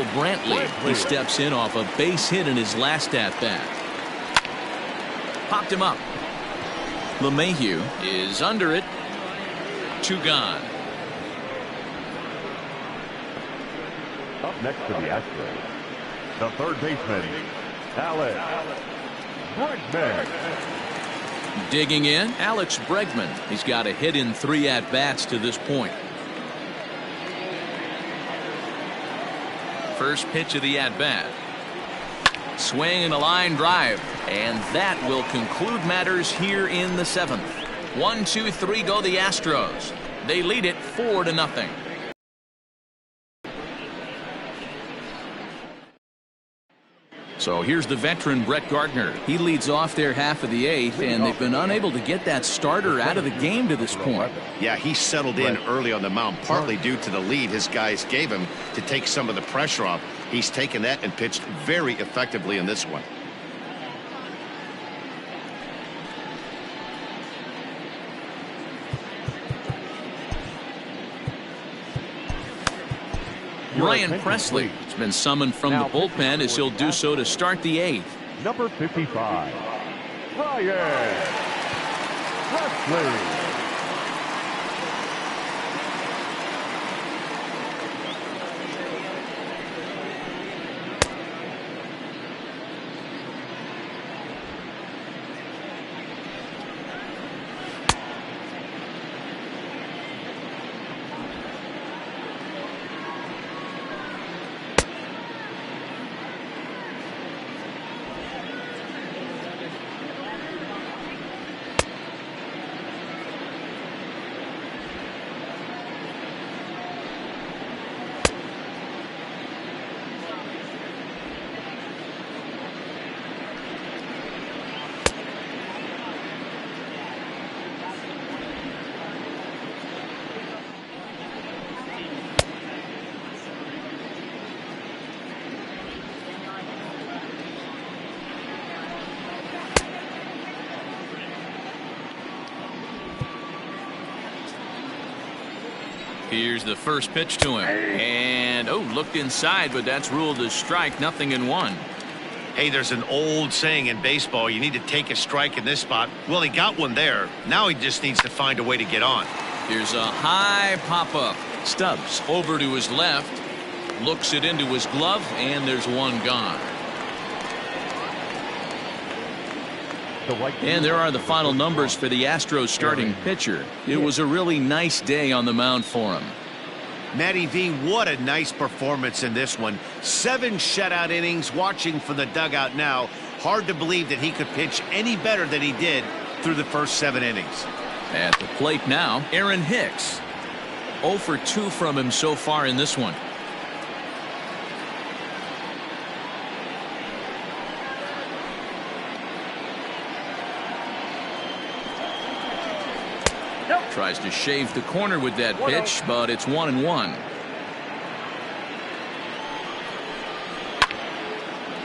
S1: Brantley. He steps in off a base hit in his last at-bat. Popped him up. LeMahieu is under it. 2 gone.
S3: Up next to the Astros, the third baseman, Alex Bregman.
S1: Digging in, Alex Bregman. He's got a hit in 3 at-bats to this point. First pitch of the at-bat. Swing and a line drive. And that will conclude matters here in the 7th. 1, 2, 3 go the Astros. They lead it 4-0. So here's the veteran Brett Gardner. He leads off their half of the 8th, and they've been unable to get that starter out of the game to this point.
S2: Yeah, he settled in early on the mound, partly due to the lead his guys gave him to take some of the pressure off. He's taken that and pitched very effectively in this one.
S1: Ryan Presley has been summoned from the bullpen as he'll do so to start the 8th.
S3: Number 55, Ryan Presley.
S1: Here's the first pitch to him. And, looked inside, but that's ruled a strike. 0-1.
S2: Hey, there's an old saying in baseball, you need to take a strike in this spot. Well, he got one there. Now he just needs to find a way to get on.
S1: Here's a high pop-up. Stubbs over to his left. Looks it into his glove, and there's one gone. And there are the final numbers for the Astros starting pitcher. It was a really nice day on the mound for him.
S2: Matty V, what a nice performance in this one. 7 shutout innings. Watching from the dugout now, hard to believe that he could pitch any better than he did through the first 7 innings.
S1: At the plate now, Aaron Hicks. 0 for 2 from him so far in this one. Tries to shave the corner with that pitch, but it's 1-1.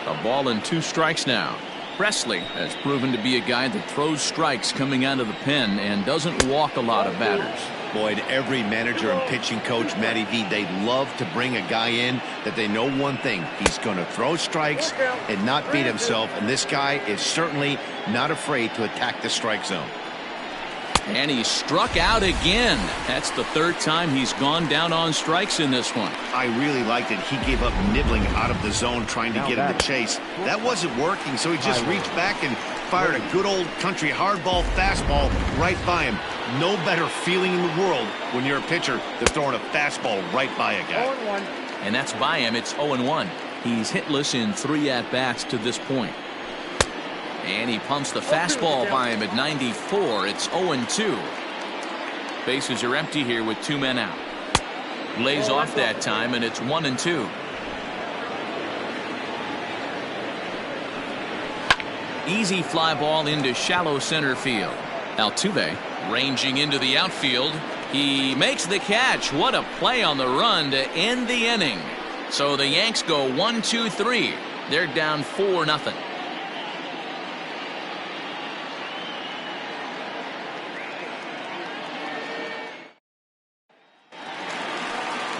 S1: A ball and 2 strikes now. Presley has proven to be a guy that throws strikes coming out of the pen and doesn't walk a lot of batters.
S2: Boyd, every manager and pitching coach, Matty V, they love to bring a guy in that they know one thing. He's going to throw strikes and not beat himself, and this guy is certainly not afraid to attack the strike zone.
S1: And he struck out again. That's the 3rd time he's gone down on strikes in this one.
S2: I really liked it. He gave up nibbling out of the zone trying to get in the chase. That wasn't working, so he just reached back and fired a good old country hardball fastball right by him. No better feeling in the world when you're a pitcher than throwing a fastball right by a guy.
S1: 0-1. And that's by him. It's 0-1. He's hitless in 3 at-bats to this point. And he pumps the fastball by him at 94. It's 0-2. Bases are empty here with 2 men out. Lays off that time, and it's 1-2. Easy fly ball into shallow center field. Altuve ranging into the outfield. He makes the catch. What a play on the run to end the inning. So the Yanks go 1-2-3. They're down 4-0.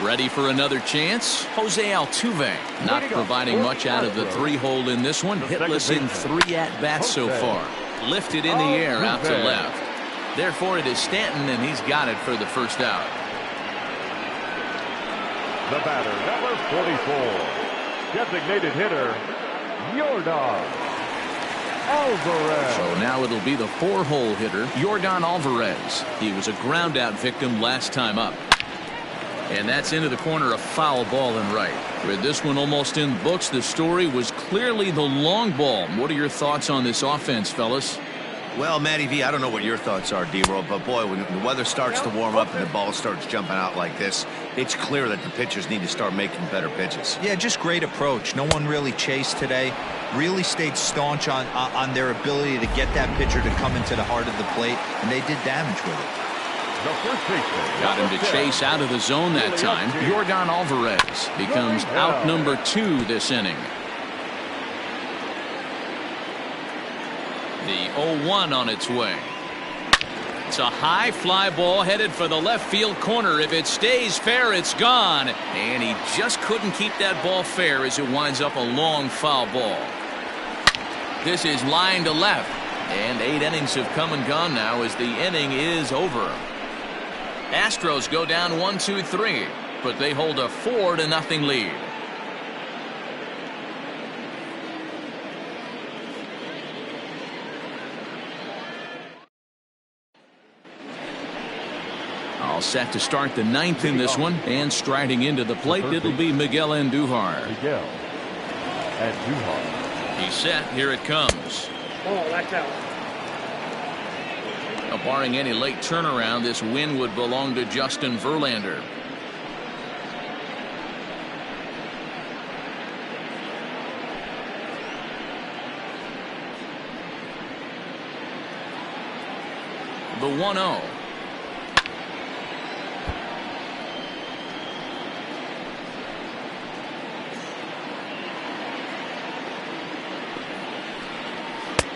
S1: Ready for another chance? Jose Altuve not providing much out of the 3-hole in this one. Hitless in 3 at-bats so far. Lifted in the air out to left. Therefore, it is Stanton, and he's got it for the first out.
S3: The batter, number 44. Designated hitter, Yordan Alvarez.
S1: So now it'll be the 4-hole hitter, Yordan Alvarez. He was a ground-out victim last time up. And that's into the corner, a foul ball and right. With this one almost in books, the story was clearly the long ball. What are your thoughts on this offense, fellas?
S2: Well, Matty V, I don't know what your thoughts are, D-Roll, but boy, when the weather starts to warm up and the ball starts jumping out like this, it's clear that the pitchers need to start making better pitches.
S4: Yeah, just great approach. No one really chased today. Really stayed staunch on their ability to get that pitcher to come into the heart of the plate, and they did damage with it.
S1: Got him to chase out of the zone that time. Yordan Alvarez becomes out number 2 this inning. The 0-1 on its way. It's a high fly ball headed for the left field corner. If it stays fair, it's gone. And he just couldn't keep that ball fair as it winds up a long foul ball. This is line to left. And 8 innings have come and gone now as the inning is over. Astros go down 1-2-3, but they hold a 4-0 lead. All set to start the 9th in this one, and striding into the plate, it'll be Miguel Andujar. He's set. Here it comes.
S7: Oh, that's out.
S1: Now, barring any late turnaround, this win would belong to Justin Verlander. The 1-0.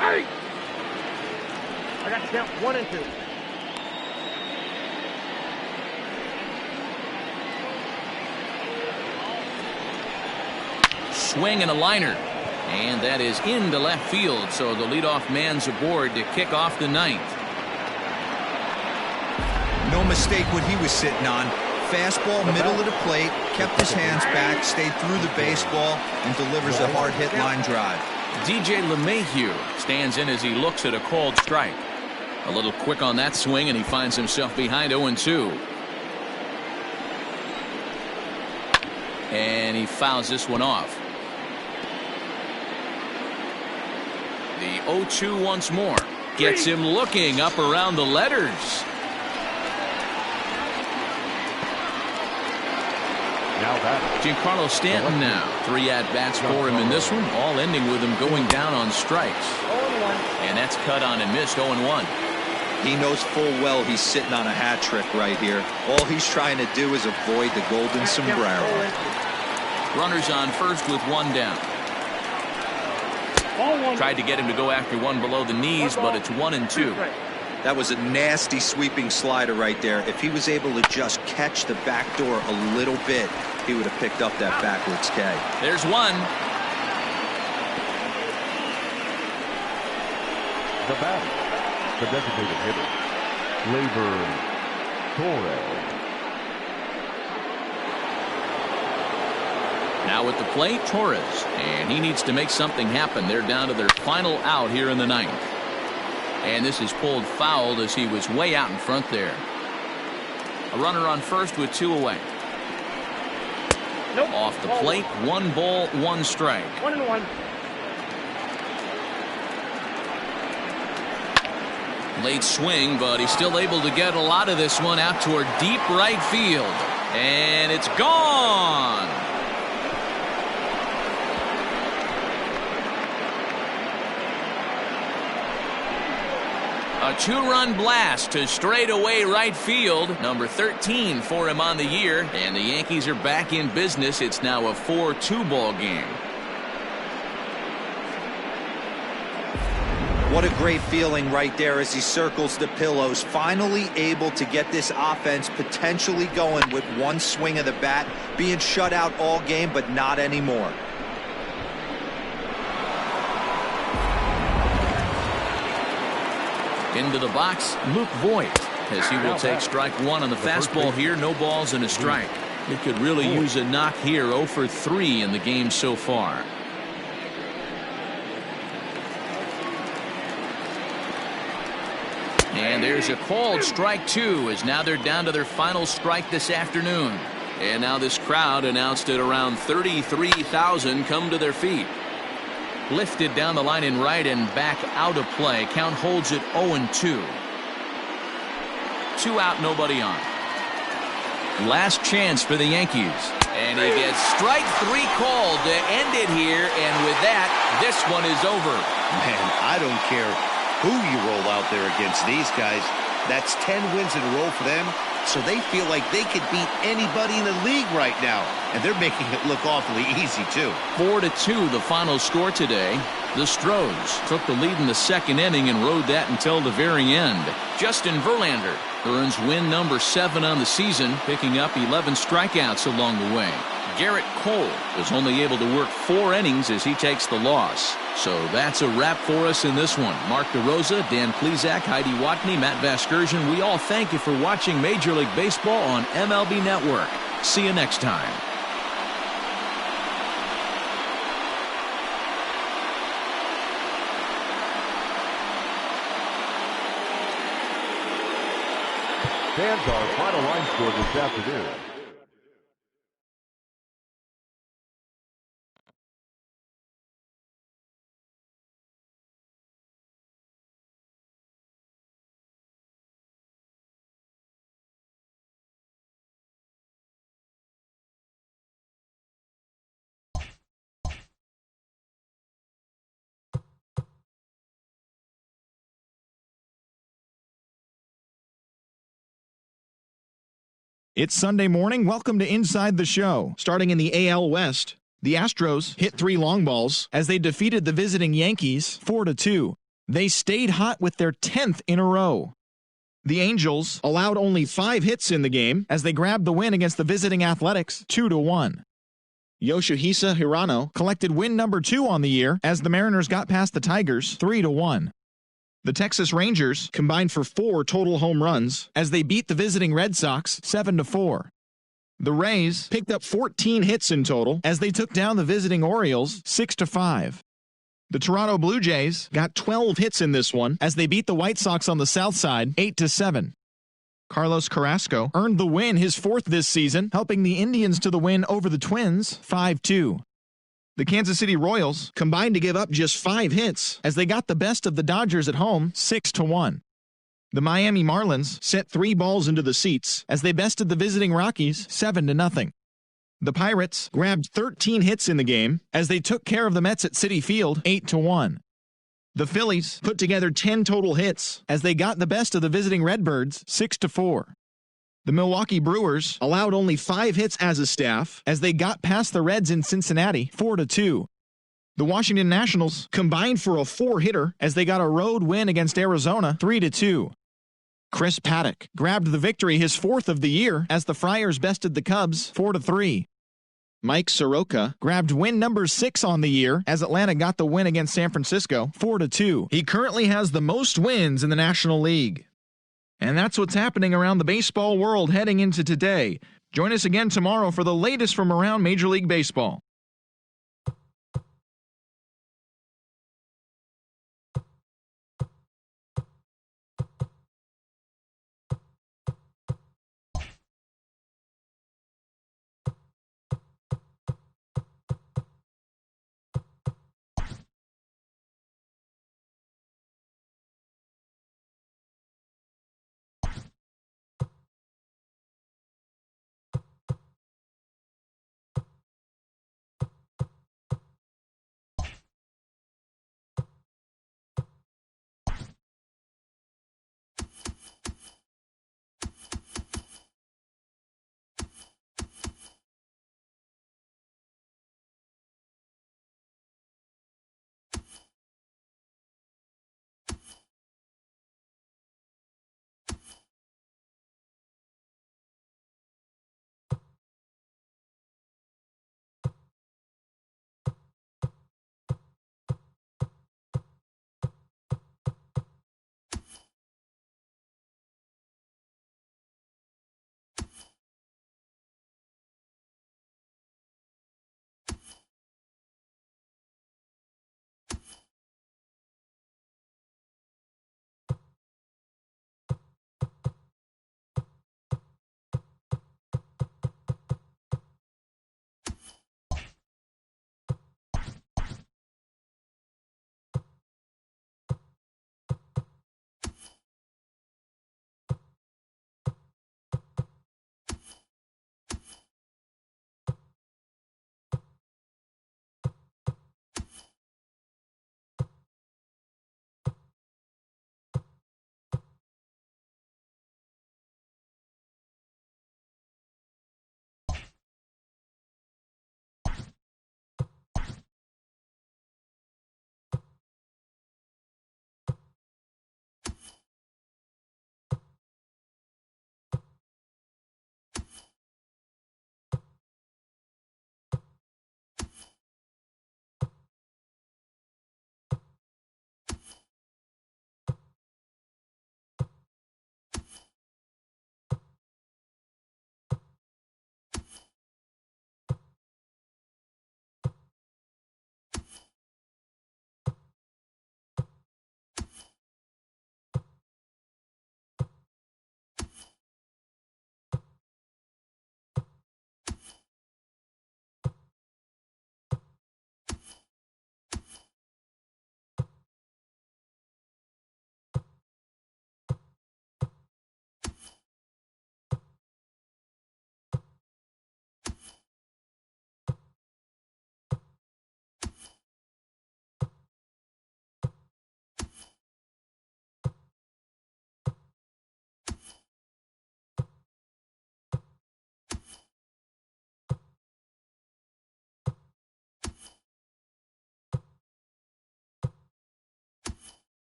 S7: Hey! I got to count 1 and 2.
S1: Swing and a liner. And that is into left field, so the leadoff man's aboard to kick off the 9th.
S4: No mistake what he was sitting on. Fastball, middle of the plate, kept his hands back, stayed through the baseball, and delivers a hard hit line drive.
S1: DJ LeMahieu stands in as he looks at a called strike. A little quick on that swing, and he finds himself behind 0-2. And he fouls this one off. The 0-2 once more. Gets him looking up around the letters. Giancarlo Stanton now. 3 at-bats for him in this one, all ending with him going down on strikes. And that's cut on and missed. 0-1.
S4: He knows full well he's sitting on a hat trick right here. All he's trying to do is avoid the golden sombrero.
S1: Runners on first with 1 down. Tried to get him to go after one below the knees, but it's 1-2.
S4: That was a nasty sweeping slider right there. If he was able to just catch the back door a little bit, he would have picked up that backwards K.
S1: There's 1.
S3: The batter, the designated hitter, Torres.
S1: Now at the plate, Torres, and he needs to make something happen. They're down to their final out here in the 9th. And this is pulled foul as he was way out in front there. A runner on first with 2 away.
S7: Nope.
S1: Off the plate, 1 ball, 1 strike.
S7: 1-1.
S1: Late swing, but he's still able to get a lot of this one out toward deep right field. And it's gone. A 2-run blast to straightaway right field. Number 13 for him on the year. And the Yankees are back in business. It's now a 4-2 ball game.
S4: What a great feeling right there as he circles the pillows. Finally able to get this offense potentially going with one swing of the bat. Being shut out all game, but not anymore.
S1: Into the box, Luke Voigt, as he will take strike one on the fastball here. No balls and a strike. He could really use a knock here. 0 for 3 in the game so far. And there's a called strike two, as now they're down to their final strike this afternoon. And now this crowd, announced at around 33,000, come to their feet. Lifted down the line in right and back out of play. Count holds it 0-2. 2 out, nobody on. Last chance for the Yankees. And he gets strike 3 called to end it here. And with that, this one is over.
S2: Man, I don't care who you roll out there against these guys. That's 10 wins in a row for them. So they feel like they could beat anybody in the league right now. And they're making it look awfully easy, too.
S1: 4-2 the final score today. The Astros took the lead in the second inning and rode that until the very end. Justin Verlander earns win number 7 on the season, picking up 11 strikeouts along the way. Garrett Cole was only able to work 4 innings as he takes the loss. So that's a wrap for us in this one. Mark DeRosa, Dan Plesac, Heidi Watney, Matt Vasgersian, we all thank you for watching Major League Baseball on MLB Network. See you next time.
S3: Fans, our final line score this afternoon.
S8: It's Sunday morning. Welcome to Inside the Show. Starting in the AL West, the Astros hit 3 long balls as they defeated the visiting Yankees 4-2. They stayed hot with their 10th in a row. The Angels allowed only 5 hits in the game as they grabbed the win against the visiting Athletics 2-1. Yoshihisa Hirano collected win number 2 on the year as the Mariners got past the Tigers 3-1. The Texas Rangers combined for 4 total home runs as they beat the visiting Red Sox 7-4. The Rays picked up 14 hits in total as they took down the visiting Orioles 6-5. The Toronto Blue Jays got 12 hits in this one as they beat the White Sox on the south side 8-7. Carlos Carrasco earned the win, his 4th this season, helping the Indians to the win over the Twins 5-2. The Kansas City Royals combined to give up just 5 hits as they got the best of the Dodgers at home 6-1. The Miami Marlins set 3 balls into the seats as they bested the visiting Rockies 7-0. The Pirates grabbed 13 hits in the game as they took care of the Mets at Citi Field 8-1. The Phillies put together 10 total hits as they got the best of the visiting Redbirds 6-4. The Milwaukee Brewers allowed only 5 hits as a staff as they got past the Reds in Cincinnati 4-2. The Washington Nationals combined for a 4-hitter as they got a road win against Arizona 3-2. Chris Paddock grabbed the victory, his 4th of the year, as the Friars bested the Cubs 4-3. Mike Soroka grabbed win number 6 on the year as Atlanta got the win against San Francisco 4-2. He currently has the most wins in the National League. And that's what's happening around the baseball world heading into today. Join us again tomorrow for the latest from around Major League Baseball.